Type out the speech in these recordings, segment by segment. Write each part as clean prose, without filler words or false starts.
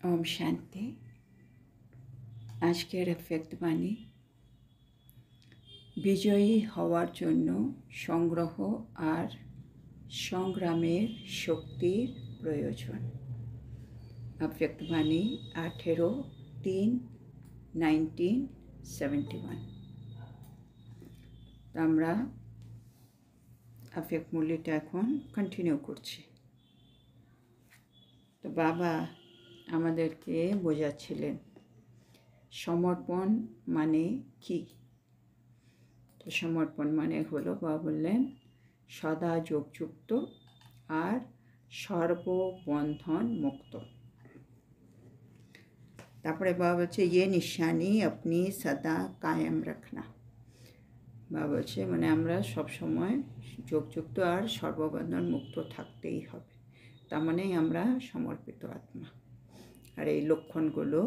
ओम शांति। आजकेर एफेक्ट बाणी विजयी हওয়ার জন্য সংগ্রহ আর সংগ্রামের শক্তির প্রয়োজন। अफेक्ट बाणी 18/3/1971। তো আমরা अफेक्ट মূল্যটা এখন কন্টিনিউ করছি। তো বাবা আমাদেরকে বোঝাচ্ছিলেন সমর্পণ মানে কি। তো সমর্পণ মানে হলো বাবা বললেন সদা যোগযুক্ত আর সর্ববন্ধন মুক্ত। তারপরে বাবা বলছে ये निशानी अपनी सदा कायम रखना। বাবা বলছে মানে আমরা সব সময় যোগযুক্ত আর সর্ববন্ধন মুক্ত থাকতেই হবে। তার মানে আমরা সমর্পিত आत्मा। আর এই লক্ষণগুলো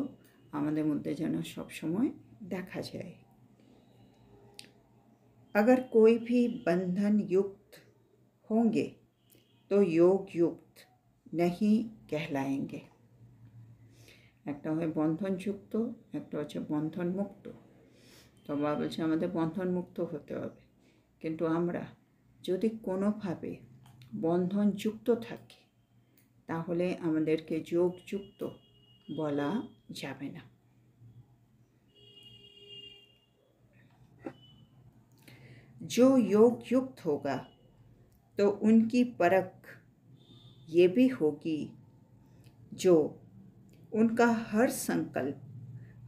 আমাদের মধ্যে যেন সব সময় দেখা যায়। अगर कोई भी बंधन युक्त होंगे तो योग युक्त नहीं कहलाएंगे। একটা হয় বন্ধন যুক্ত, একটা হচ্ছে বন্ধন মুক্ত। তো বাবা বলছে আমাদের বন্ধন মুক্ত হতে হবে, কিন্তু আমরা যদি কোনোভাবে বন্ধন যুক্ত থাকি তাহলে আমাদেরকে যোগযুক্ত বলা যাবে না। जो योग युक्त होगा तो उनकी परख ये भी होगी जो उनका हर संकल्प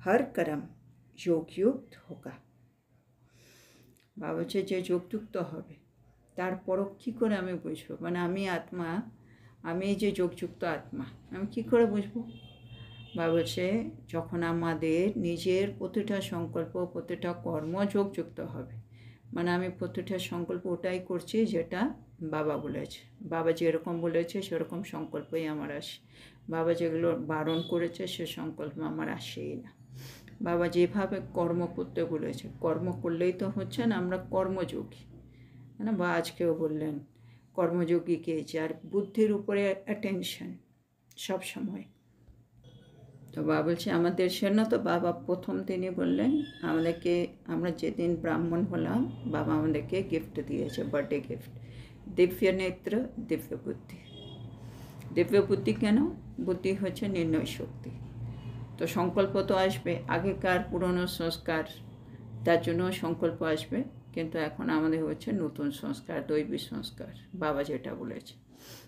हर कर्म योग युक्त होगा। बाबा जे যোগযুক্ত হবে তার পরখ কী করে আমি বুঝবো? মানে আমি আত্মা, আমি যে যোগযুক্ত আত্মা, আমি কী করে বুঝবো? বাবা বলছে যখন আমাদের নিজের প্রতিটা সংকল্প প্রতিটা কর্ম যোগযুক্ত হবে, মানে আমি প্রতিটা সংকল্প ওটাই করছি যেটা বাবা বলেছে। বাবা যেরকম বলেছে সেরকম সংকল্পই আমার আসে। বাবা যেগুলো বারণ করেছে সে সংকল্প আমার আসেই না। বাবা যেভাবে কর্ম করতে বলেছে কর্ম করলেই তো হচ্ছে না, আমরা কর্মযোগী। না বা আজকেও বললেন কর্মযোগীকে যার বুদ্ধির উপরে অ্যাটেনশন সব সময়। তো বাবা বলছে আমাদের জন্য তো বাবা প্রথম দিনই বললেন আমাদেরকে, আমরা যেদিন ব্রাহ্মণ হলাম বাবা আমাদেরকে গিফট দিয়েছে, বার্থডে গিফট, দিব্য নেত্র দিব্য বুদ্ধি। দিব্য বুদ্ধি কেন? বুদ্ধি হচ্ছে নির্ণয় শক্তি। তো সংকল্প তো আসবে, আগেকার পুরনো সংস্কার তার জন্য সংকল্প আসবে, কিন্তু এখন আমাদের হচ্ছে নতুন সংস্কার, দৈবী সংস্কার বাবা যেটা বলেছে।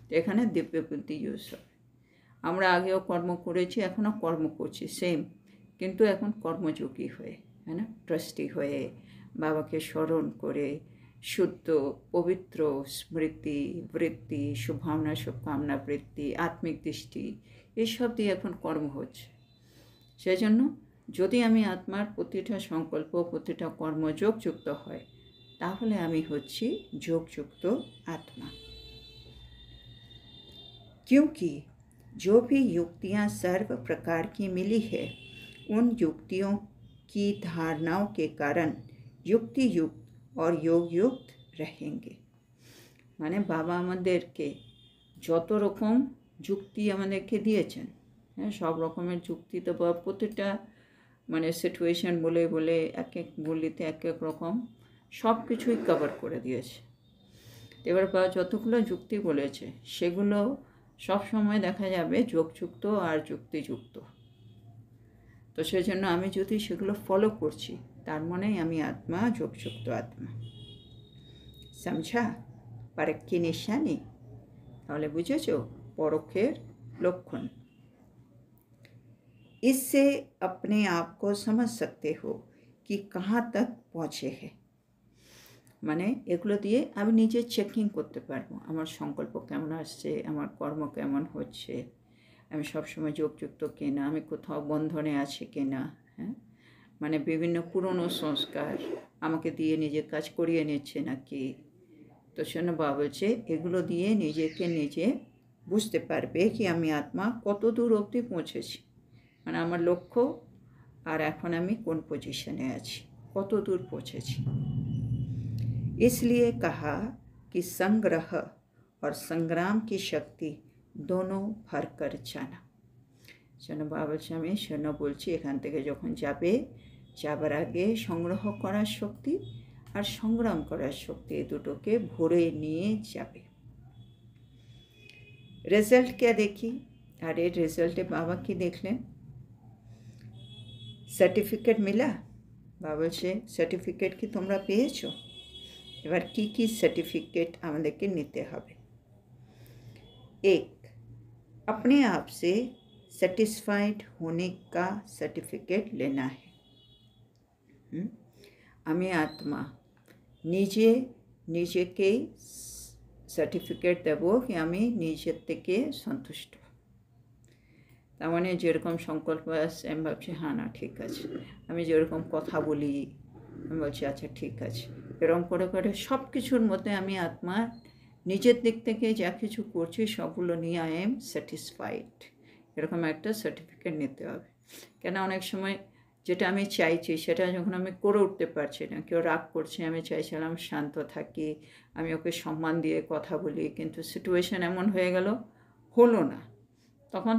তো এখানে দিব্য বুদ্ধি ইউজ হবে। আমরা আগেও কর্ম করেছি, এখনও কর্ম করছি সেম, কিন্তু এখন কর্মযোগী হয়ে, হ্যাঁ না, ট্রাস্টি হয়ে বাবাকে স্মরণ করে শুদ্ধ পবিত্র স্মৃতি বৃত্তি শুভভাবনা শুভকামনা বৃত্তি আত্মিক দৃষ্টি এসব দিয়ে এখন কর্ম হচ্ছে। সেই জন্য যদি আমি আত্মার প্রতিটা সংকল্প প্রতিটা কর্ম যোগযুক্ত হয় তাহলে আমি হচ্ছি যোগযুক্ত आत्मा। क्योंकि जो भी युक्तियाँ सर्व प्रकार की मिली है उन युक्तियों की धारणाओं के कारण युक्ति युक्त और योग युक्त रहेंगे। মানে বাবা আমাদেরকে যত রকম যুক্তি আমাদেরকে দিয়েছেন, হ্যাঁ, সব রকমের যুক্তি তো বা প্রতিটা মানে সিচুয়েশান বলে বলে এক এক বলিতে এক এক রকম সব কিছুই কভার করে দিয়েছে। এবার বাবা যতগুলো যুক্তি বলেছে সেগুলো সব সময় দেখা যাবে যোগযুক্ত আর যুক্তিযুক্ত। তো সেই জন্য আমি যদি সেগুলো ফলো করছি তার মানেই আমি আত্মা, যোগযুক্ত আত্মা। সমঝা? পরখ কি নিশানি? তাহলে বুঝেছ পরখের লক্ষণ। इससे अपने आप को समझ सकते हो कि कहाँ तक पहुँचे हैं। মানে এগুলো দিয়ে আমি নিজে চেকিং করতে পারবো আমার সংকল্প কেমন আসছে, আমার কর্ম কেমন হচ্ছে, আমি সবসময় যোগযুক্ত কিনা, আমি কোথাও বন্ধনে আছি কিনা, হ্যাঁ, মানে বিভিন্ন পুরনো সংস্কার আমাকে দিয়ে নিজের কাজ করিয়ে নিচ্ছে নাকি। তো সেজন্য বাবা বলছে এগুলো দিয়ে নিজেকে নিজে বুঝতে পারবে কি আমি আত্মা কত দূর অবধি পৌঁছেছি, মানে আমার লক্ষ্য আর এখন আমি কোন পজিশনে আছি, কত দূর পৌঁছেছি। इसलिए कहा कि संग्रह और संग्राम की शक्ति दोनों भर कर जाना। সেজন্য বাবা বলছে আমি সেজন্য বলছি এখান থেকে যখন যাবে, যাবার আগে সংগ্রহ করার শক্তি আর সংগ্রাম করার শক্তি এই দুটোকে ভরে নিয়ে যাবে। রেজাল্ট কে দেখি, আর এর রেজাল্টে বাবা কি দেখলেন? সার্টিফিকেট মিলা। বাবা বলছে সার্টিফিকেট কি তোমরা পেয়েছো? এবার কি কি সার্টিফিকেট আমাদেরকে নিতে হবে? एक, अपने आप से सेटिस्फाइड होने का सर्टिफिकेट लेना है। আমি আত্মা নিজে নিজেকেই সার্টিফিকেট দেব কি আমি নিজের থেকে সন্তুষ্ট। তার মানে যেরকম সংকল্প আসছে আমি ভাবছি হ্যাঁ না ঠিক আছে, আমি যেরকম কথা বলি আমি বলছি আচ্ছা ঠিক আছে, এরকম করে করে সব কিছুর মধ্যে আমি আত্মা নিজের দিক থেকে যা কিছু করছি সবগুলো নিয়ে আই এম স্যাটিসফাইড, এরকম একটা সার্টিফিকেট নিতে হবে। কেন অনেক সময় যেটা আমি চাইছি সেটা যখন আমি করে উঠতে পারছি না, কেউ রাগ করছে, আমি চাইছিলাম শান্ত থাকি, আমি ওকে সম্মান দিয়ে কথা বলি, কিন্তু সিচুয়েশান এমন হয়ে গেল হলো না, তখন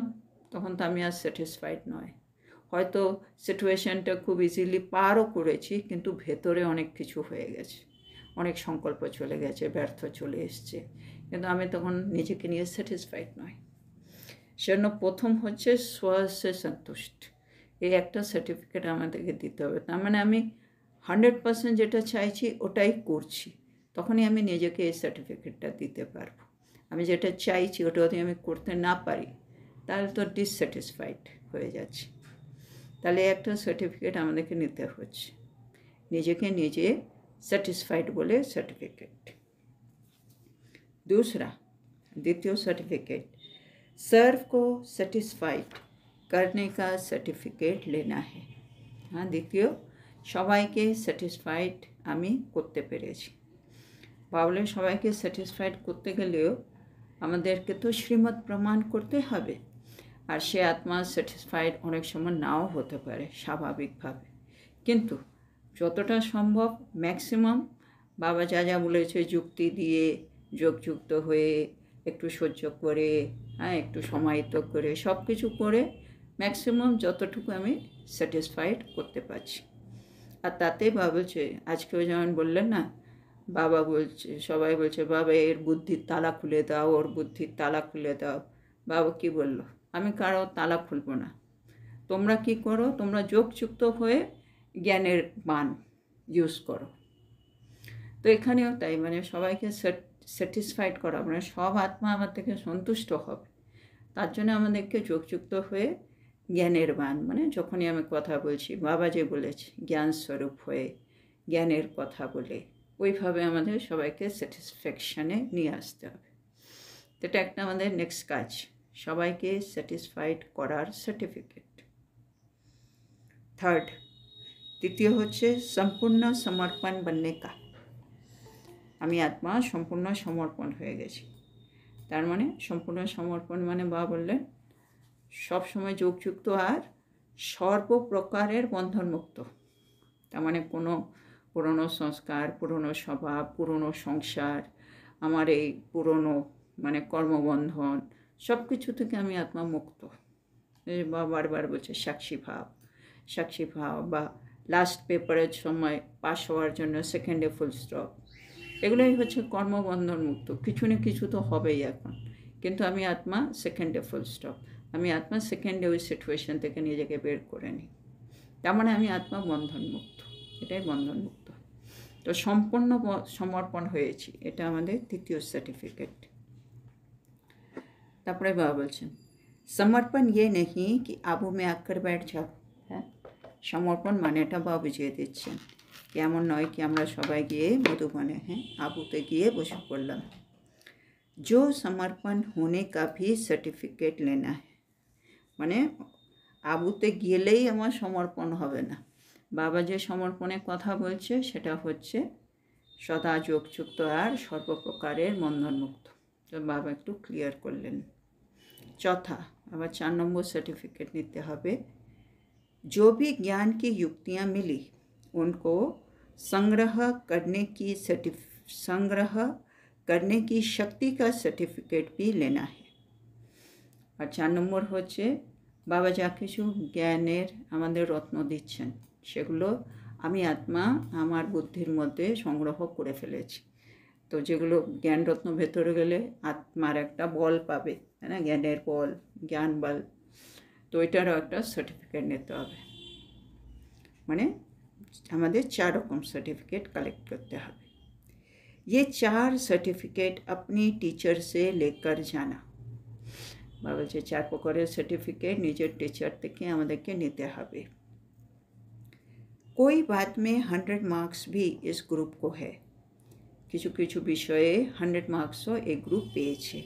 তো আমি আর স্যাটিসফাইড নয়। হয়তো সিচুয়েশানটা খুব ইজিলি পারও করেছি, কিন্তু ভেতরে অনেক কিছু হয়ে গেছে, অনেক সংকল্প চলে গেছে, ব্যর্থ চলে এসছে, কিন্তু আমি তখন নিজেকে নিয়ে স্যাটিসফাইড নয়। সেজন্য প্রথম হচ্ছে স্বসে সন্তুষ্ট, এই একটা সার্টিফিকেট আমাদেরকে দিতে হবে। তার মানে আমি 100% যেটা চাইছি ওটাই করছি, তখনই আমি নিজেকে এই সার্টিফিকেটটা দিতে পারবো। আমি যেটা চাইছি ওটা যদি আমি করতে না পারি তাহলে তো ডিসস্যাটিসফাইড হয়ে যাচ্ছি। তাহলে একটা সার্টিফিকেট আমাদেরকে নিতে হচ্ছে, নিজেকে নিজে सेटिस्फाइड बोले सर्टिफिकेट। दूसरा, द्वितीय सर्टिफिकेट सर्व को सेटिस्फाइड करने का सर्टिफिकेट लेना है। हाँ, द्वितीय সবাইকে স্যাটিসফাইড আমি করতে পেরেছি। বাবলে সবাইকে স্যাটিসফাইড করতে গেলেও আমাদেরকে তো শ্রীমত প্রমাণ করতে হবে, আর সে আত্মা স্যাটিসফাইড অনেক সময় নাও হতে পারে স্বাভাবিকভাবে, কিন্তু যতটা সম্ভব ম্যাক্সিমাম বাবা যা যা বলেছে যুক্তি দিয়ে যোগযুক্ত হয়ে একটু সহ্য করে, হ্যাঁ একটু সমাহিত করে সব কিছু করে ম্যাক্সিমাম যতটুকু আমি স্যাটিসফাইড করতে পারছি। আর তাতে বাবা বলছে, আজকেও যেমন বললেন না, বাবা বলছে সবাই বলছে বাবা এর বুদ্ধির তালা খুলে দাও, ওর বুদ্ধির তালা খুলে দাও। বাবা কি বলল, আমি কারো তালা খুলব না, তোমরা কি করো, তোমরা যোগযুক্ত হয়ে জ্ঞানের মান ইউজ করো। তো এখানেও তাই, মানে সবাইকে স্যাটিসফাইড করা, মানে সব আত্মা আমার থেকে সন্তুষ্ট হবে, তার জন্য আমাদেরকে যোগযুক্ত হয়ে জ্ঞানের মান, মানে যখনই আমি কথা বলছি বাবা যে বলেছে জ্ঞান স্বরূপ হয়ে জ্ঞানের কথা বলে ওইভাবে আমাদের সবাইকে স্যাটিসফ্যাকশানে নিয়ে আসতে হবে। তো এটা একটা আমাদের নেক্সট কাজ, সবাইকে স্যাটিসফাইড করার সার্টিফিকেট। থার্ড, তৃতীয় হচ্ছে সম্পূর্ণ সমর্পণ बनने का। আমি আত্মা সম্পূর্ণ সমর্পণ হয়ে গেছি। তার মানে সম্পূর্ণ সমর্পণ মানে বাবা বললেন সবসময় যোগযুক্ত আর সর্বপ্রকারের বন্ধনমুক্ত। তার মানে কোনো পুরনো সংস্কার, পুরনো স্বভাব, পুরনো সংসার, আমার এই পুরনো মানে কর্মবন্ধন সব কিছু থেকে আমি আত্মা মুক্ত। বাবা বারবার বলছে সাক্ষী ভাব বা লাস্ট পেপারের সময় পাস হওয়ার জন্য সেকেন্ডে ফুল স্টপ, এগুলোই হচ্ছে কর্মবন্ধন মুক্ত। কিছু না কিছু তো হবেই এখন, কিন্তু আমি আত্মা সেকেন্ডে ফুল স্টপ, আমি আত্মা সেকেন্ডে ওই সিচুয়েশান থেকে নিজেকে বের করে নিই, তার মানে আমি আত্মা বন্ধনমুক্ত, এটাই বন্ধনমুক্ত। তো সম্পূর্ণ সমর্পণ হয়েছি, এটা আমাদের তৃতীয় সার্টিফিকেট। তারপরে বাবা বলছেন সমর্পণ ইয়ে নেই কি আবু মে আক্কর ব্যাঠ যাও। হ্যাঁ, সমর্পণ মানে এটা বাবা বুঝিয়ে দিচ্ছেন, এমন নয় কি আমরা সবাই গিয়ে মধুবনে হ্যাঁ আবুতে গিয়ে বসে পড়লাম। जो समर्पण होने का भी सर्टिफिकेट लेना है, মানে আবুতে গেলেই আমার সমর্পণ হবে না। বাবা যে সমর্পণের কথা বলছে সেটা হচ্ছে সদা যোগযুক্ত আর সর্বপ্রকারের বন্ধনমুক্ত। তো বাবা একটু ক্লিয়ার করলেন। चौथा, আবার 4 নম্বর सर्टिफिकेट নিতে হবে। जो भी ज्ञान की युक्तियाँ मिली उनको संग्रह करने की शक्ति का सर्टिफिकेट भी लेना है। और 4 নম্বর হচ্ছে বাবা যা কিছু জ্ঞানের আমাদের রত্ন দিচ্ছেন সেগুলো আমি আত্মা আমার বুদ্ধির মধ্যে সংগ্রহ করে ফেলেছি। তো যেগুলো জ্ঞান রত্ন ভেতরে গেলে আত্মার একটা বল পাবে, তাই না, জ্ঞানের বল, জ্ঞান বল। তো এটারও একটা সার্টিফিকেট নিতে হবে, মানে আমাদের 4 রকম সার্টিফিকেट कलेक्ट करते हैं। ये 4 सर्टिफिकेट अपनी टीचर से लेकर जाना। बाबा যে 4 প্রকারের সার্টিফিকেট নিজের টিচার থেকে আমাদেরকে নিতে হবে। कोई बात में 100 मार्क्स भी इस ग्रुप को है। কিছু কিছু বিষয়ে 100 মার্কসও এই গ্রুপ পেয়েছে।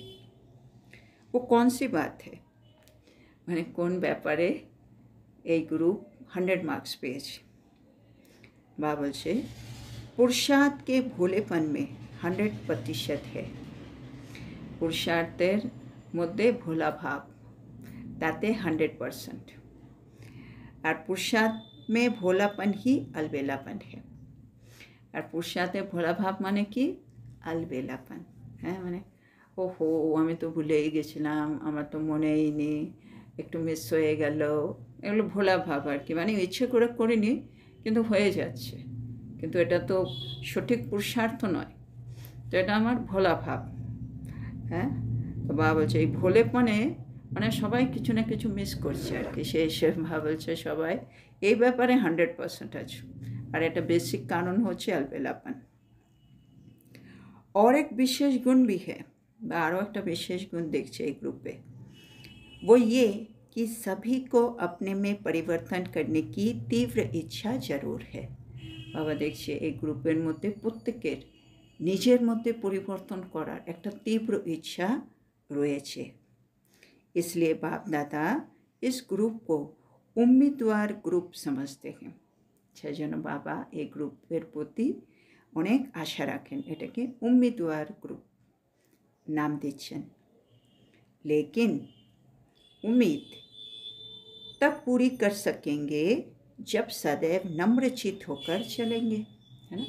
वो कौन सी बात है, মানে কোন ব্যাপারে এই গ্রুপ 100 মার্কস পেয়েছে। बाबा बोलছে पुरुषार्थ के भोलेपन में 100% है। पुरुषार्थের মধ্যে ভোলা ভাব, তাতে 100%। আর पुरुषार्थ में भोलापन ही अलबेलापन है। আর পুরুষার্থে ভোলা ভাব মানে কি, আলবেলাপন। হ্যাঁ, মানে ওহো আমি তো ভুলেই গেছিলাম, আমার তো মনেই নেই, একটু মিস হয়ে গেল, এগুলো ভোলা ভাব আর কি। মানে ইচ্ছে করে করিনি কিন্তু হয়ে যাচ্ছে, কিন্তু এটা তো সঠিক পুরুষার্থ নয়, তো এটা আমার ভোলা ভাব। হ্যাঁ, তো বাবা বলছে এই ভোলেপনে মানে সবাই কিছু না কিছু মিস করছে আর কি। সে বাবা বলছে সবাই এই ব্যাপারে 100% আছে, और एक बेसिक कारण होच्छे अलबेलापन। और एक विशेष गुण भी है, आरो एक विशेष गुण देखछे एक ग्रुप पे, वो ये कि सभी को अपने में परिवर्तन करने की तीव्र इच्छा जरूर है। बाबा देखछे एक ग्रुपेर मध्य प्रत्येकेर निजेर मध्य परिवर्तन करार एक तीव्र इच्छा रयेछे। इसलिए बाप दादा इस ग्रुप को उम्मीदवार ग्रुप समझते हैं। সেজন্য বাবা এই গ্রুপের প্রতি অনেক আশা রাখেন, এটাকে উম্মিদওয়ার গ্রুপ নাম দিচ্ছেন। लेकिन उम्मीद तब पूरी कर सकेंगे जब सदैव नम्रचित होकर चलेंगे, है ना।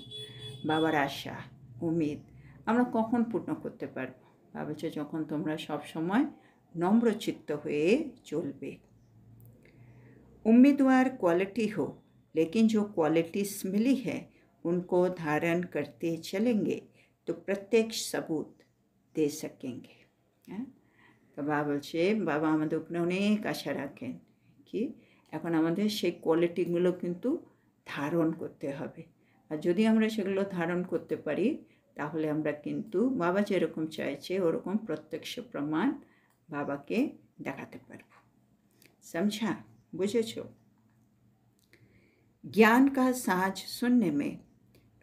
বাবার আশা উম্মিদ আমরা কখন পূর্ণ করতে পারবো, বাবা বলছে যখন তোমরা সব সময় নম্রচিত্ত হয়ে চলবে। उम्मीदवार क्वालिटी हो, लेकिन जो क्वालिटीज मिली है उनको धारण करते चलेंगे तो प्रत्यक्ष सबूत दे सकेंगे। तो बाबा बोलছে বাবা আমাদের উপরে অনেক আশা রাখেন কি এখন আমাদের সেই কোয়ালিটিগুলো কিন্তু ধারণ করতে হবে, আর যদি আমরা সেগুলো ধারণ করতে পারি তাহলে আমরা কিন্তু বাবা যেরকম চাইছে ওরকম প্রত্যক্ষ প্রমাণ বাবাকে দেখাতে পারবো। समझा, বুঝেছো। ज्ञान का साज सुनने में,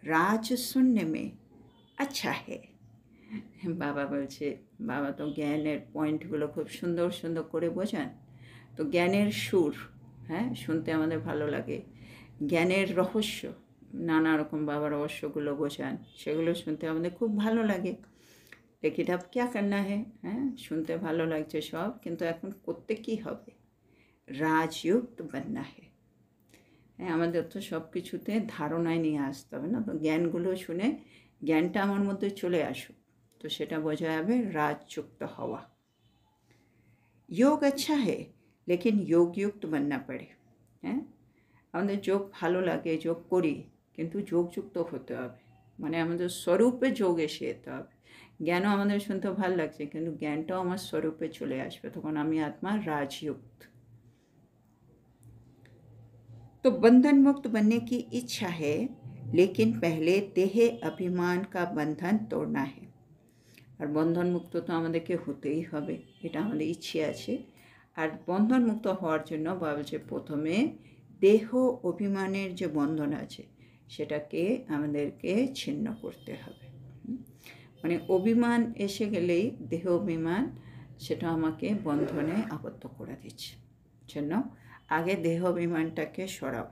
राज सुनने में अच्छा है। बाबा बोलছে बाबा तो ज्ञानेर पॉइंटगुलो खूब सुंदर सुंदर करे बोझान, तो ज्ञानेर सुर हाँ सुनते आमादेर भालो लागे। ज्ञानेर रहस्य नाना रकम बाबा रहस्यगुलो बोझान, सेगुलो सुनते आमादेर खूब भालो लागे। लेकिन अब क्या करना है, हाँ सुनते भालो लागছে सब, किन्तु एखन करते कि होबे, राजयुक्त बनना है। হ্যাঁ আমাদের তো সব কিছুতে ধারণায় নিয়ে আসতে হবে না, তো জ্ঞানগুলো শুনে জ্ঞানটা আমার মধ্যে চলে আসুক, তো সেটা বোঝা যাবে রাজযুক্ত হওয়া। योग अच्छा है लेकिन योगयुक्त बनना पड़े। হ্যাঁ আমাদের যোগ ভালো লাগে, যোগ করি, কিন্তু যোগযুক্ত হতে হবে, মানে আমাদের স্বরূপে যোগ এসে যেতে হবে। জ্ঞানও আমাদের শুনতে ভালো লাগছে, কিন্তু জ্ঞানটাও আমার স্বরূপে চলে আসবে, তখন আমি আত্মা রাজयुक्त। तो बंधन मुक्त बनने की इच्छा है, लेकिन पहले देह अभिमान का बंधन तोड़ना है। और बंधन मुक्त तो आमादेरके होतेई होबे, एटा आमादेर इच्छे आछे। और बंधन मुक्त होवार जोन्नो बाबा बोलছে प्रथमे देह अभिमानेर जे बंधन आछे सेटाके आमादेरके छिन्न करते होबे। माने अभिमान एसे गेलेई देह अभिमान सेटा आमाके बंधने आबद्ध करे दिচ্ছে, जन्य आगे देह अभिमानटाके सराओ,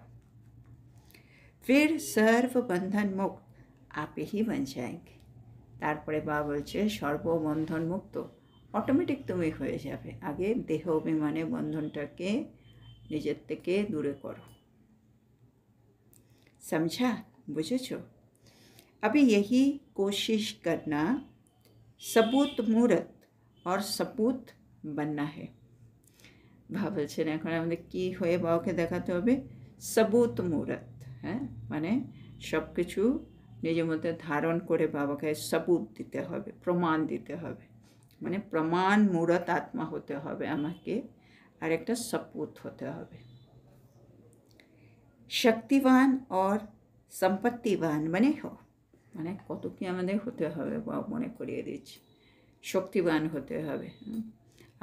फिर सर्व बंधन मुक्त आप ही बन जाएंगे। तारपरे बाबा बोलছে सर्वबंधन मुक्त অটোমেটিক তুমি হয়ে যাবে, আগে দেহ অভিমানে বন্ধনটাকে নিজের থেকে দূরে করো। समझा, বুঝেছো। अभी यही कोशिश करना सबूत मूर्त और सपूत बनना है। বাবা বলছেন এখন আমাদের কী হয়ে বাবাকে দেখাতে হবে? সবুত মুহূর্ত, হ্যাঁ, মানে সব কিছু নিজের মধ্যে ধারণ করে বাবাকে সবুত দিতে হবে, প্রমাণ দিতে হবে, মানে প্রমাণ মূরত আত্মা হতে হবে আমাকে, আর একটা সপুত হতে হবে। শক্তিবান और সম্পত্তিবান মানে মানে কত কি আমাদের হতে হবে বাবা মনে করিয়ে দিচ্ছি। শক্তিবান হতে হবে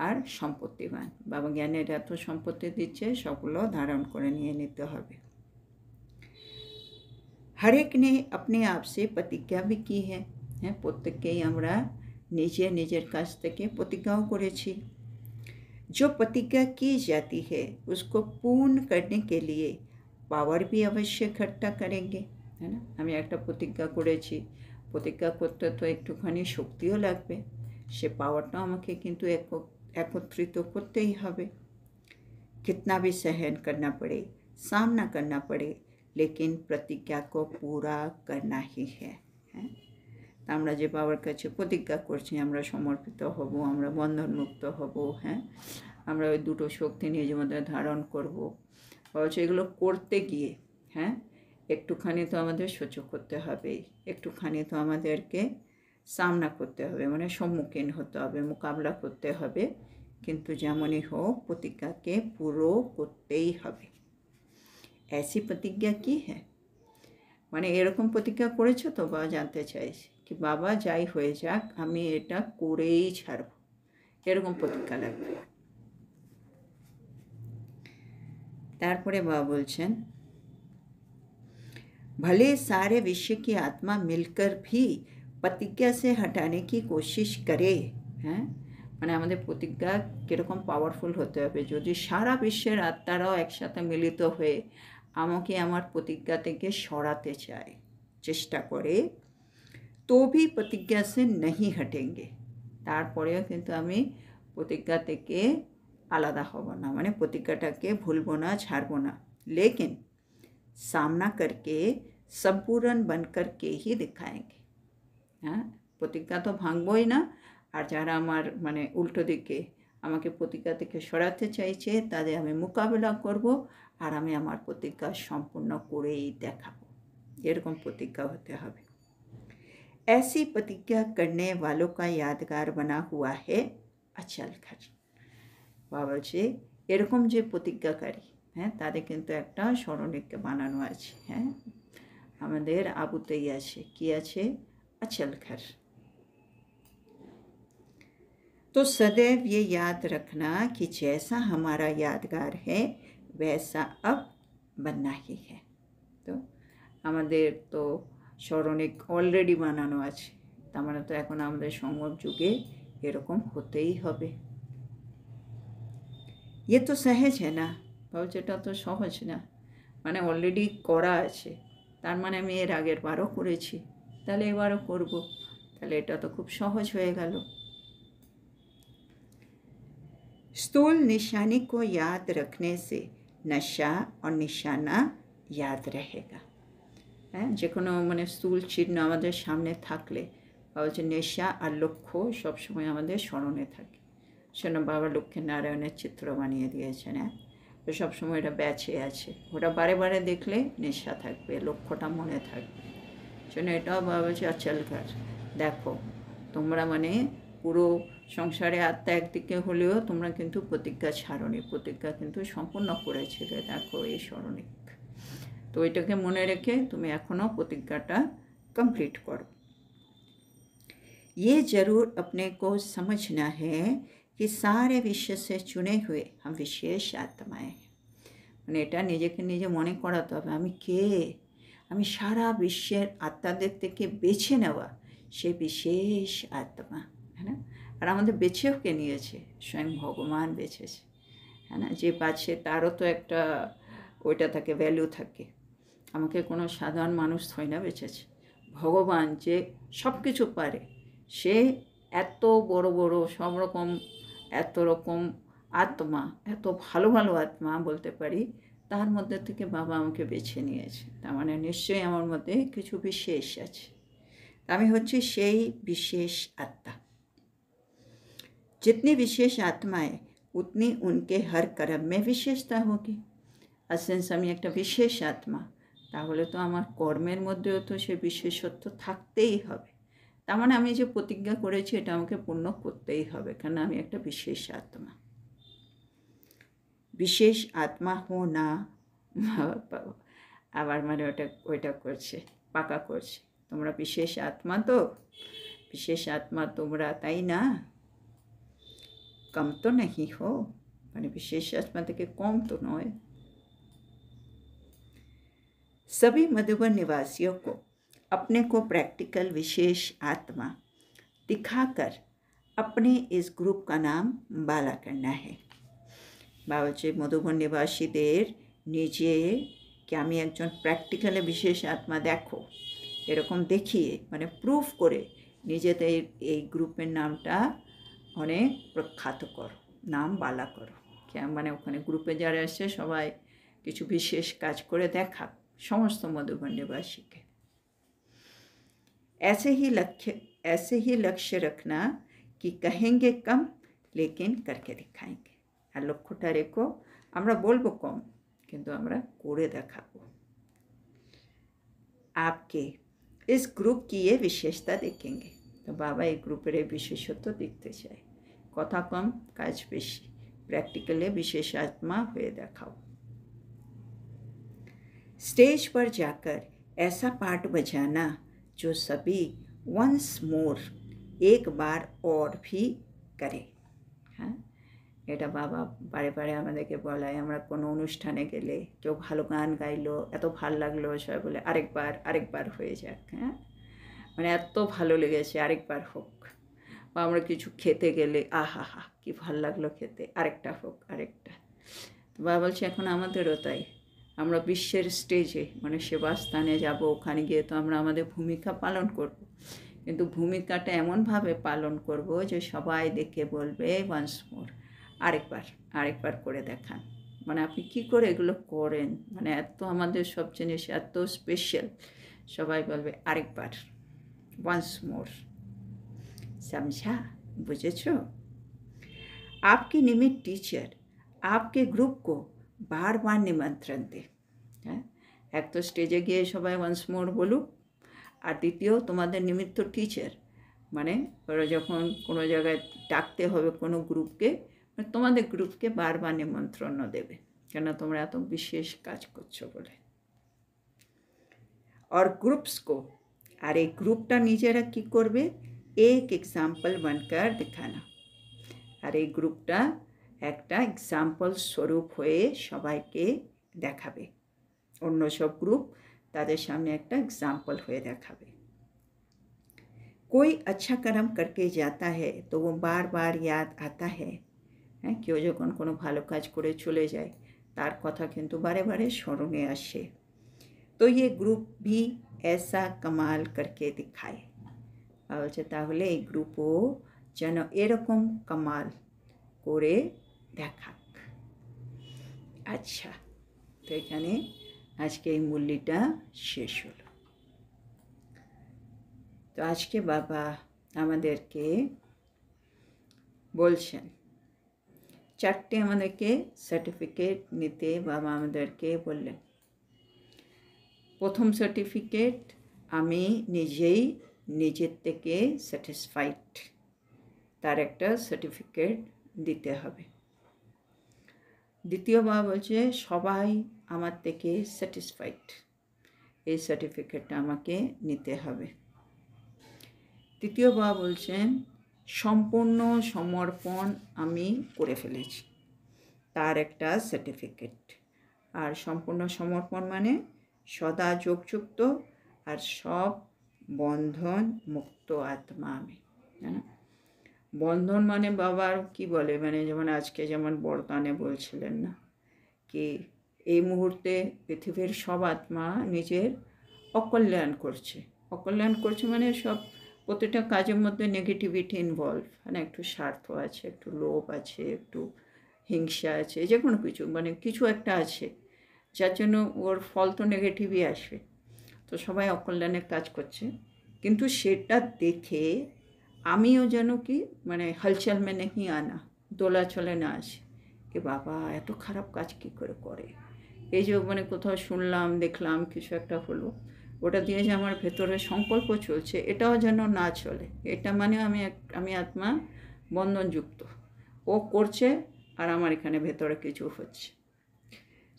আর সম্পত্তিবান। বাবা জ্ঞানের এত সম্পত্তি দিচ্ছে, সবগুলো ধারণ করে নিয়ে নিতে হবে। हर एक ने अपने आप से प्रतिज्ञा भी की है, হ্যাঁ, প্রত্যেককেই আমরা নিজের কাছ থেকে প্রতিজ্ঞাও করেছি। जो प्रतिज्ञा की जाती है उसको पूर्ण करने के लिए पावर भी अवश्य इकट्ठा करेंगे, है ना। আমি একটা প্রতিজ্ঞা করেছি, প্রতিজ্ঞা করতে তো একটুখানি শক্তিও লাগবে, সে পাওয়ারটা আমাকে কিন্তু একত্রিত করতেই হবে। कितना भी सहन करना पड़े, सामना करना पड़े, लेकिन प्रतिज्ञा को पूरा करना ही है, হ্যাঁ। আমরা যে বাবার কাছে প্রতিজ্ঞা করছি আমরা সমর্পিত হব, আমরা বন্ধনমুক্ত হব, হ্যাঁ, আমরা ওই দুটো শক্তি নিজের মধ্যে ধারণ করব। অবশ্য এগুলো করতে গিয়ে, হ্যাঁ, একটুখানি তো আমাদের সহ্য করতে হবে, একটুখানি তো আমাদেরকে সামনা করতে হবে, মানে সম্মুখীন হতে হবে, মোকাবিলা করতে হবে, কিন্তু যেমনই হোক প্রতিজ্ঞাকে পুরো করতেই হবে। ऐसी प्रतिज्ञा की है, মানে এরকম প্রতিজ্ঞা করেছো তো? বাবা জানতে চাইছি কি বাবা যাই হয়ে যাক আমি এটা করেই ছাড়ব, এরকম প্রতিজ্ঞা লাগবে। তারপরে বাবা বলছেন भले सारे विश्व की आत्मा मिलकर भी प्रतिज्ञा से हटाने की कोशिश करे, হ্যাঁ, মানে আমাদের প্রতিজ্ঞা কীরকম পাওয়ারফুল হতে হবে, যদি সারা বিশ্বের আত্মারাও একসাথে মিলিত হয়ে আমাকে আমার প্রতিজ্ঞা থেকে সরাতে চায়, চেষ্টা করে, তো भी प्रतिज्ञा से नहीं हटेंगे, তারপরেও কিন্তু আমি প্রতিজ্ঞা থেকে আলাদা হব না, মানে প্রতিজ্ঞাটাকে ভুলবো না, ছাড়বো না, लेकिन सामना करके संपूर्ण बनकर के ही दिखाएंगे, হ্যাঁ। প্রতিজ্ঞা তো ভাঙবই না, আর যারা আমার মানে উল্টো দিকে আমাকে প্রতিজ্ঞা থেকে সরাতে চাইছে তাদের আমি মোকাবিলা করব, আর আমি আমার প্রতিজ্ঞা সম্পূর্ণ করেই দেখাবো, এরকম প্রতিজ্ঞা হতে হবে। ऐसी प्रतिज्ञा करने वालों का यादगार बना हुआ है अचल घर, বাবা বলছে এরকম যে প্রতিজ্ঞাকারী, হ্যাঁ, তাদের কিন্তু একটা স্মরণিকা বানানো আছে, হ্যাঁ, আমাদের আবুতেই আছে, কি আছে? अचल घर। तो सदैव ये याद रखना कि जैसा हमारा यादगार है वैसा अब बनना ही है। तो আমাদের তো স্মরণিক অলরেডি বানানো আছে, তার মানে তো এখন আমাদের সংগম যুগে এরকম হতেই হবে। ये तो सहज है ना, ভাবছি এটা তো সহজ না, মানে অলরেডি করা আছে, তার মানে আমি এর আগের বারও করেছি, তাহলে এবারও করব, তাহলে এটা তো খুব সহজ হয়ে গেল। स्थूल निशानी को याद रखने से नशा और निशाना याद रहेगा, হ্যাঁ, যে কোনো মানে স্থূল চিহ্ন আমাদের সামনে থাকলে বাবা হচ্ছে নেশা আর লক্ষ্য সবসময় আমাদের স্মরণে থাকে। সেজন্য বাবা লক্ষ্মী নারায়ণের চিত্র বানিয়ে দিয়েছেন, হ্যাঁ, তো সবসময় এটা ব্যাচে আছে, ওটা বারে বারে দেখলে নেশা থাকবে, লক্ষ্যটা মনে থাকবে। সেজন্য এটাও বাবা বলছে অচল ঘর, দেখো তোমরা মানে পুরো সংসারে আত্মা একদিকে হলেও তোমরা কিন্তু প্রতিজ্ঞা ছাড়োনি, প্রতিজ্ঞা কিন্তু সম্পূর্ণ করেছিলে, দেখো এই স্মরণিক, তো এটাকে মনে রেখে তুমি এখনও প্রতিজ্ঞাটা कंप्लीट करो। ये जरूर अपने को समझना है कि सारे विश्व से चुने हुए हम विशेष आत्माएं हैं, মানে এটা নিজেকে নিজে মনে করাতে হবে আমি কে, আমি সারা বিশ্বের আত্মাদের থেকে বেছে নেওয়া সেই বিশেষ আত্মা, হ্যাঁ না। আর আমাদের বেছেও কে নিয়েছে? স্বয়ং ভগবান বেছেছে, হ্যাঁ না। যে বাছে তারও তো একটা ওইটা থাকে, ভ্যালু থাকে, আমাকে কোনো সাধারণ মানুষ থই না বেছেছে, ভগবান যে সব কিছু পারে, সে এত বড় বড় সব রকম এত রকম আত্মা, এত ভালো ভালো আত্মা বলতে পারি, তার মধ্যে থেকে বাবা আমাকে বেছে নিয়েছে, তার মানে নিশ্চয়ই আমার মধ্যে কিছু বিশেষ আছে, আমি হচ্ছে সেই বিশেষ আত্মা। जितनी विशेष आत्माएं उतनी उनके हर कर्म में विशेषता होगी। আর সেন্স আমি একটা বিশেষ আত্মা, তাহলে তো আমার কর্মের মধ্যেও তো সে বিশেষত্ব থাকতেই হবে। তার মানে আমি যে প্রতিজ্ঞা করেছি এটা আমাকে পূর্ণ করতেই হবে, কারণ আমি একটা বিশেষ আত্মা। বিশেষ আত্মা হো না, আবার মানে ওইটা করছে, পাকা করছে। তোমরা বিশেষ আত্মা তো, বিশেষ আত্মা তোমরা, তাই না? কম তো नहीं हो, মানে বিশেষ আত্মা থেকে কম তো নয়। सभी मधुबन निवासियों को अपने को प्रैक्टिकल विशेष आत्मा दिखाकर अपने इस ग्रुप का नाम बाला करना है। बाबा मधुबन निवासीদের নিজে কি আমি একজন প্র্যাকটিক্যালে বিশেষ আত্মা দেখো, এরকম দেখিয়ে মানে প্রুফ করে নিজেদের এই গ্রুপের নামটা অনেক প্রখ্যাত করো, নাম বালা করো। মানে ওখানে গ্রুপে যারা আসছে সবাই কিছু বিশেষ কাজ করে দেখা समस्त मधुबन निवासी के। ऐसे ही लक्ष्य रखना कि कहेंगे कम लेकिन करके दिखाएंगे। और लक्ष्यटा रेखो, আমরা বলবো কম কিন্তু আমরা করে দেখাবো। आपके इस ग्रुप की ये विशेषता देखेंगे। तो बाबा এই গ্রুপের এই বিশেষত্ব দেখতে চায়। কথা কম কাজ বেশি, প্র্যাকটিক্যালি বিশেষ আত্মা হয়ে দেখাও। स्टेज पर जाकर ऐसा पार्ट बजाना जो सभी वंस मोर एक बार और भी करे। हाँ, এটা বাবা বারে বারে আমাদেরকে বলায়। আমরা কোনো অনুষ্ঠানে গেলে কেউ ভালো গান গাইলো, এত ভালো লাগলো, সবাই বলে আরেকবার হয়ে যাক। হ্যাঁ, মানে এত ভালো লেগেছে, আরেকবার হোক। বা আমরা কিছু খেতে গেলে আহা হা কি ভালো লাগলো খেতে, আরেকটা হোক, আরেকটা। তো বাবা বলছে এখন আমাদেরও তাই। আমরা বিশ্বের স্টেজে মানে সেবাস্থানে যাব, ওখানে গিয়ে তো আমরা আমাদের ভূমিকা পালন করব, কিন্তু ভূমিকাটা এমনভাবে পালন করব যে সবাই দেখে বলবে ওয়ান্স মোর, আরেকবার করে দেখান। মানে আপনি কি করে এগুলো করেন, মানে এত আমাদের সব জিনিস এত স্পেশাল, সবাই বলবে আরেকবার, ওয়ান্স মোর। समझा, বুঝেছো? आपकी निमित्त टीचर आपके ग्रुप को बार बार निमंत्रण दे। হ্যাঁ, এক তো স্টেজে গিয়ে সবাই ওয়ান্স মোর বলুক, আর দ্বিতীয় তোমাদের নিমিত্ত টিচার মানে ওরা যখন কোনো জায়গায় ডাকতে হবে কোনো গ্রুপকে, মানে তোমাদের গ্রুপকে বারবার নিমন্ত্রণ দেবে, কেন তোমরা এত বিশেষ কাজ করছো বলে। আর গ্রুপস কো, আর এই গ্রুপটা নিজেরা কী করবে, এক এক্সাম্পল বানকার দেখানা। আর এই গ্রুপটা একটা এক্সাম্পল স্বরূপ হয়ে সবাইকে দেখাবে, অন্য সব গ্রুপ তাদের সামনে একটা এক্সাম্পল হয়ে দেখাবে। कोई अच्छा कर्म करके जाता है तो वो बार बार याद आता है। হ্যাঁ, কেউ যখন কোনো ভালো কাজ করে চলে যায় তার কথা কিন্তু বারে বারে স্মরণে আসে। তো ये ग्रुप भी ऐसा कमाल करके दिखाए। বলছে তাহলে এই গ্রুপও যেন এরকম কামাল করে দেখাক। আচ্ছা, তো এখানে আজকে এই মূল্যটা শেষ হলো। তো আজকে বাবা আমাদেরকে বলছেন চারটে আমাদেরকে সার্টিফিকেট নিতে বাবা আমাদেরকে বললেন। প্রথম সার্টিফিকেট, আমি নিজেই নিজের থেকে স্যাটিসফাইড, তার একটা সার্টিফিকেট দিতে হবে। দ্বিতীয় বাবা বলছে সবাই আমার থেকে স্যাটিসফাইড, এই সার্টিফিকেটটা আমাকে নিতে হবে। তৃতীয় বাবা বলছেন সম্পূর্ণ সমর্পণ আমি করে ফেলেছি, তার একটা সার্টিফিকেট। আর সম্পূর্ণ সমর্পণ মানে সদা যোগযুক্ত আর সব বন্ধন মুক্ত আত্মা আমি। হ্যাঁ, বন্ধন মানে বাবার কি বলে, মানে যেমন আজকে যেমন বরদানে বলছিলেন না কি এই মুহূর্তে পৃথিবীর সব আত্মা নিজের অকল্যাণ করছে মানে সব প্রতিটা কাজের মধ্যে নেগেটিভিটি ইনভলভ, মানে একটু স্বার্থ আছে, একটু লোভ আছে, একটু হিংসা আছে, যে কোনো কিছু মানে কিছু একটা আছে যার জন্য ওর ফল তো নেগেটিভই আসবে। তো সবাই অকল্যাণের কাজ করছে, কিন্তু সেটা দেখে আমিও যেন কি মানে হলচল মে নেই আনা, দোলাচলে না আসে, এ বাবা এত খারাপ কাজ কী করে করে, এই যে মানে কোথাও শুনলাম দেখলাম কিছু একটা হলো, ওটা দিয়ে যে আমার ভেতরে সংকল্প চলছে এটাও যেন না চলে। এটা মানে আমি আত্মা বন্ধনযুক্ত, ও করছে আর আমার এখানে ভেতরে কিছু হচ্ছে,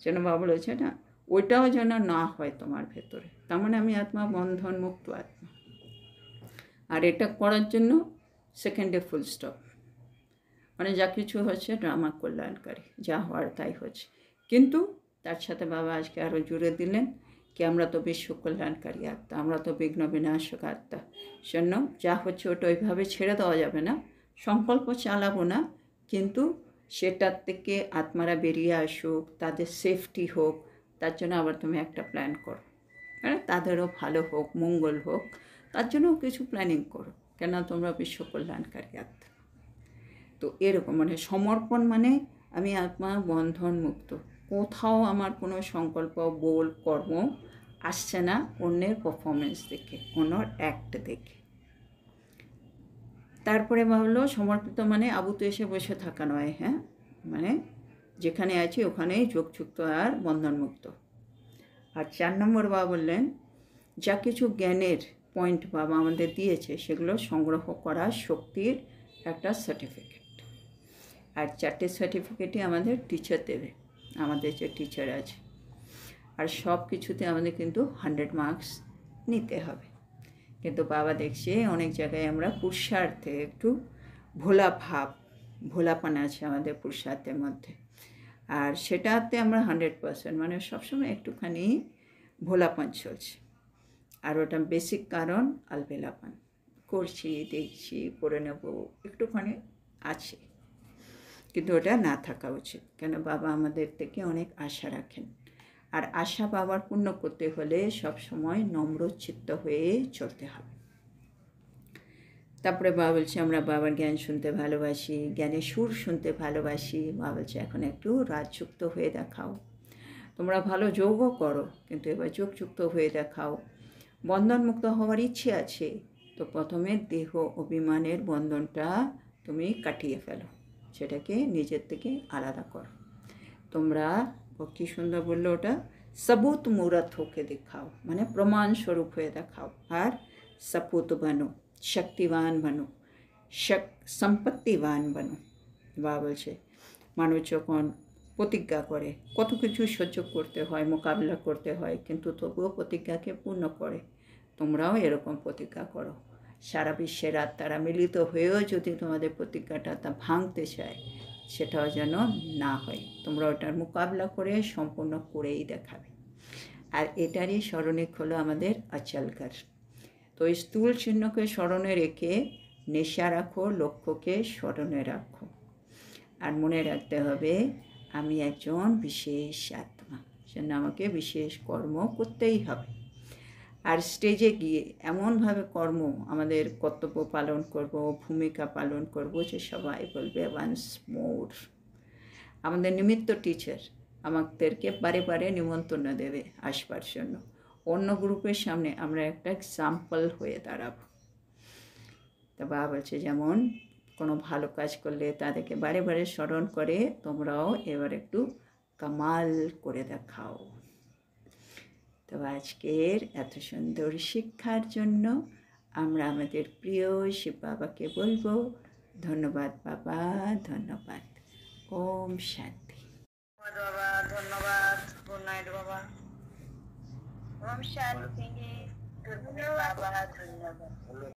যেন বাবা বলেছে না, ওইটাও যেন না হয় তোমার ভেতরে। তার মানে আমি আত্মা বন্ধন মুক্ত আত্মা। আর এটা করার জন্য সেকেন্ডে ফুল স্টপ, মানে যা কিছু হচ্ছে ড্রামা কল্যাণকারী, যা হওয়ার তাই হচ্ছে। কিন্তু তার সাথে বাবা আজকে আরও জুড়ে দিলেন কি আমরা তো বিশ্ব কল্যাণকারী আত্মা, আমরা তো বিঘ্ন বিনাশক আত্মা। জন্য যা হচ্ছে ওটা ওইভাবে ছেড়ে দেওয়া যাবে না, সংকল্প চালাবো না, কিন্তু সেটার থেকে আত্মারা বেরিয়ে আসুক, তাদের সেফটি হোক, তার জন্য আবার তুমি একটা প্ল্যান করো, মানে তাদেরও ভালো হোক, মঙ্গল হোক, তার জন্যও কিছু প্ল্যানিং করো, কেন তোমরা বিশ্ব কল্যাণকারী আত্মা। তো এরকম মানে সমর্পণ মানে আমি আত্মা বন্ধন মুক্ত, কোথাও আমার কোনো সংকল্প বল কর্ম আসছে না অন্যের পারফরমেন্স দেখে, অন্যর অ্যাক্ট দেখে। তারপরে ভাবলো সমর্পিত মানে আবুতে এসে বসে থাকা নয়, হ্যাঁ, মানে যেখানে আছি ওখানেই যোগযুক্ত আর বন্ধনমুক্ত। আর 4 নম্বর বাবা বললেন যা কিছু জ্ঞানের পয়েন্ট বাবা আমাদের দিয়েছে সেগুলো সংগ্রহ করার শক্তির একটা সার্টিফিকেট। আর 4টে সার্টিফিকেটই আমাদের টিচার দেবে, আমাদের যে টিচার আছে। আর সব কিছুতে আমাদের কিন্তু 100 মার্কস নিতে হবে। কিন্তু বাবা দেখছে অনেক জায়গায় আমরা পুরুষার্থে একটু ভোলাপান আছে আমাদের পুরুষার্থের মধ্যে, আর সেটাতে আমরা 100% মানে সবসময় একটুখানি ভোলাপান চলছে। আর ওটা বেসিক কারণ আলবেলাপান, করছি দেখছি করে নেব একটুখানি আছে, কিন্তু ওটা না থাকা উচিত। কেন বাবা আমাদের থেকে অনেক আশা রাখেন, আর আশা বাবার পূর্ণ করতে হলে সবসময় নম্রচিত্ত হয়ে চলতে হবে। তারপরে বাবা বলছে আমরা বাবার জ্ঞান শুনতে ভালোবাসি, জ্ঞানের সুর শুনতে ভালোবাসি। বাবা বলছে এখন একটু রাজযুক্ত হয়ে দেখাও, তোমরা ভালো যোগও করো কিন্তু এবার যোগযুক্ত হয়ে দেখাও। বন্ধনমুক্ত হওয়ার ইচ্ছে আছে, তো প্রথমে দেহ অভিমানের বন্ধনটা তুমি কাটিয়ে ফেলো, সেটাকে নিজের থেকে আলাদা করো। তোমরা কী সুন্দর বললো ওটা, सबूत मूरत होके दिखाओ, মানে প্রমাণ স্বরূপ হয়ে দেখাও। আর सपूत बनो, শক্তিবান বনো, সম্পত্তিবান বনো। বা বলছে মানুষ যখন প্রতিজ্ঞা করে কত কিছু সহ্য করতে হয়, মোকাবিলা করতে হয়, কিন্তু তবুও প্রতিজ্ঞাকে পূর্ণ করে। তোমরাও এরকম প্রতিজ্ঞা করো, সারা বিশ্বের আত্মারা মিলিত হয়েও যদি তোমাদের প্রতিজ্ঞাটা তা ভাঙতে চায় সেটাও যেন না হয়, তোমরা ওটার মোকাবিলা করে সম্পূর্ণ করেই দেখাবে। আর এটারই স্মরণিক হলো আমাদের অচলকর। তো স্থূল চিহ্নকে স্মরণে রেখে নেশা রাখো, লক্ষ্যকে স্মরণে রাখো। আর মনে রাখতে হবে আমি একজন বিশেষ আত্মা, সেজন্য আমাকে বিশেষ কর্ম করতেই হবে। আর স্টেজে গিয়ে এমনভাবে কর্ম আমাদের কর্তব্য পালন করব, ভূমিকা পালন করব যে সবাই বলবে ওয়ান্স মোর। আমাদের নিমিত্ত টিচার আমাদেরকে বারে বারে নিমন্ত্রণ দেবে আসবার জন্য, অন্য গ্রুপের সামনে আমরা একটা এক্সাম্পল হয়ে দাঁড়াবো। তা বাবা বলছে যেমন কোনো ভালো কাজ করলে তাদেরকে বারে বারে স্মরণ করে, তোমরাও এবার একটু কামাল করে দেখাও। তো আজকের এত সুন্দর শিক্ষার জন্য আমরা আমাদের প্রিয় শিব বাবাকে বলবো ধন্যবাদ বাবা, ধন্যবাদ। ওম শান্তি। বাবা ধন্যবাদ, গুড নাইট বাবা। ওম শান্তি, গুড নাইট বাবা, ধন্যবাদ।